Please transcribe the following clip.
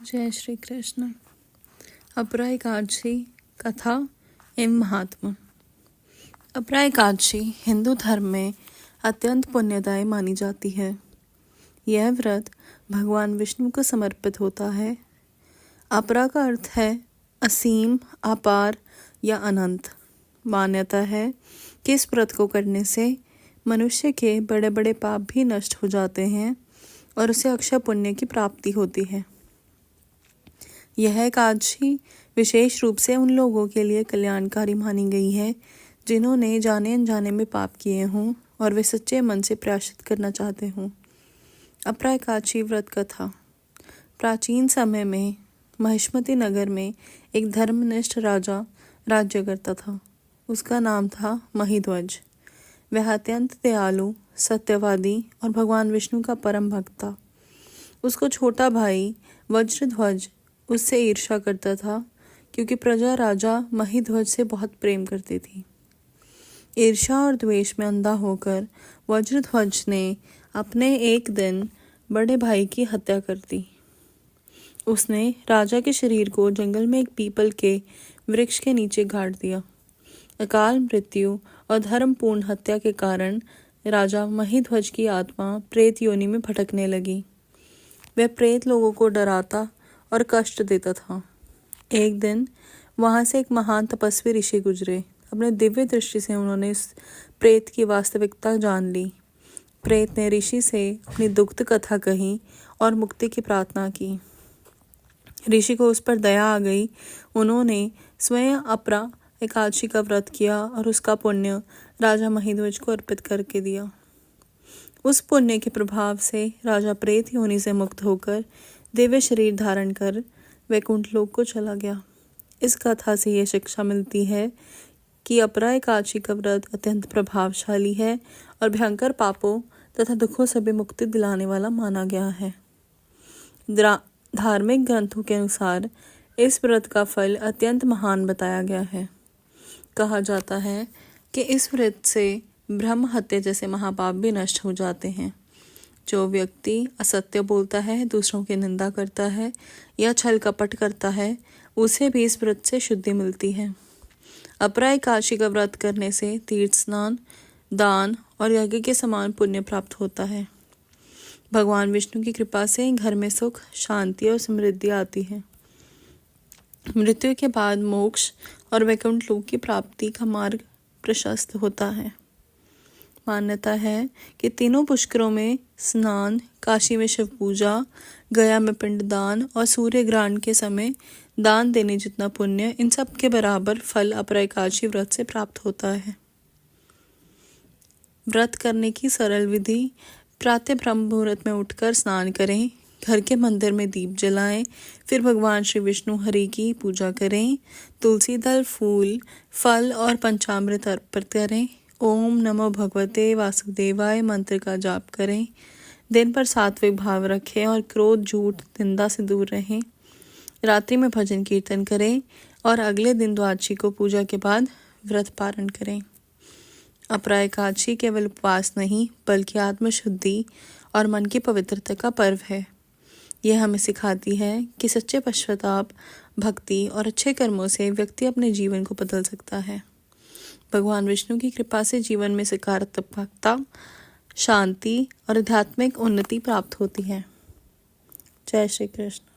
जय श्री कृष्ण। अपरा एकादशी कथा एवं महात्मा। अपरा एकादशी हिंदू धर्म में अत्यंत पुण्यदायी मानी जाती है। यह व्रत भगवान विष्णु को समर्पित होता है। अपरा का अर्थ है असीम, अपार या अनंत। मान्यता है कि इस व्रत को करने से मनुष्य के बड़े बड़े पाप भी नष्ट हो जाते हैं और उसे अक्षय पुण्य की प्राप्ति होती है। यह एकादशी विशेष रूप से उन लोगों के लिए कल्याणकारी मानी गई है जिन्होंने जाने अनजाने में पाप किए हों और वे सच्चे मन से प्रायश्चित करना चाहते हों। अपरा एकादशी व्रत कथा। प्राचीन समय में महिष्मती नगर में एक धर्मनिष्ठ राजा राज्य करता था। उसका नाम था महिध्वज। वह अत्यंत दयालु, सत्यवादी और भगवान विष्णु का परम भक्त था। उसको छोटा भाई वज्रध्वज उससे ईर्ष्या करता था क्योंकि प्रजा राजा महिध्वज से बहुत प्रेम करती थी। ईर्ष्या और द्वेष में अंधा होकर वज्रध्वज ने अपने एक दिन बड़े भाई की हत्या कर दी। उसने राजा के शरीर को जंगल में एक पीपल के वृक्ष के नीचे गाड़ दिया। अकाल मृत्यु और धर्मपूर्ण हत्या के कारण राजा महिध्वज की आत्मा प्रेत योनि में भटकने लगी। वह प्रेत लोगों को डराता और कष्ट देता था। एक दिन वहां से एक महान तपस्वी ऋषि गुजरे। अपने दिव्य दृष्टि से उन्होंने इस प्रेत की वास्तविकता जान ली। प्रेत ने ऋषि से अपनी दुखद कथा कही और मुक्ति की प्रार्थना की। ऋषि को उस पर दया आ गई। उन्होंने स्वयं अपरा एकादशी का व्रत किया और उसका पुण्य राजा महिध्वज को अर्पित करके दिया। उस पुण्य के प्रभाव से राजा प्रेत योनि से मुक्त होकर दिव्य शरीर धारण कर वैकुंठ लोक को चला गया। इस कथा से यह शिक्षा मिलती है कि अपरा एकादशी का व्रत अत्यंत प्रभावशाली है और भयंकर पापों तथा दुखों से भी मुक्ति दिलाने वाला माना गया है। धार्मिक ग्रंथों के अनुसार इस व्रत का फल अत्यंत महान बताया गया है। कहा जाता है कि इस व्रत से ब्रह्म हत्या जैसे महापाप भी नष्ट हो जाते हैं। जो व्यक्ति असत्य बोलता है, दूसरों की निंदा करता है या छल कपट करता है, उसे भी इस व्रत से शुद्धि मिलती है। अपरा एकादशी का व्रत करने से तीर्थ स्नान, दान और यज्ञ के समान पुण्य प्राप्त होता है। भगवान विष्णु की कृपा से घर में सुख, शांति और समृद्धि आती है। मृत्यु के बाद मोक्ष और वैकुंठ लोक की प्राप्ति का मार्ग प्रशस्त होता है। मान्यता है कि तीनों पुष्करों में स्नान, काशी में शिव पूजा, गया में पिंडदान और सूर्य ग्रहण के समय दान देने जितना पुण्य इन सब के बराबर फल अपरा एकादशी व्रत से प्राप्त होता है। व्रत करने की सरल विधि। प्रातः ब्रह्म मुहूर्त में उठकर स्नान करें, घर के मंदिर में दीप जलाएं, फिर भगवान श्री विष्णु हरि की पूजा करें, तुलसी दल, फूल, फल और पंचामृत अर्पित करें, ओम नमो भगवते वासुदेवाय मंत्र का जाप करें। दिन पर सात्विक भाव रखें और क्रोध, झूठ, निंदा से दूर रहें। रात्रि में भजन कीर्तन करें और अगले दिन द्वादशी को पूजा के बाद व्रत पारण करें। अपरा एकादशी केवल उपवास नहीं बल्कि आत्मशुद्धि और मन की पवित्रता का पर्व है। यह हमें सिखाती है कि सच्चे पश्चाताप, भक्ति और अच्छे कर्मों से व्यक्ति अपने जीवन को बदल सकता है। भगवान विष्णु की कृपा से जीवन में सकारात्मकता, शांति और आध्यात्मिक उन्नति प्राप्त होती है। जय श्री कृष्ण।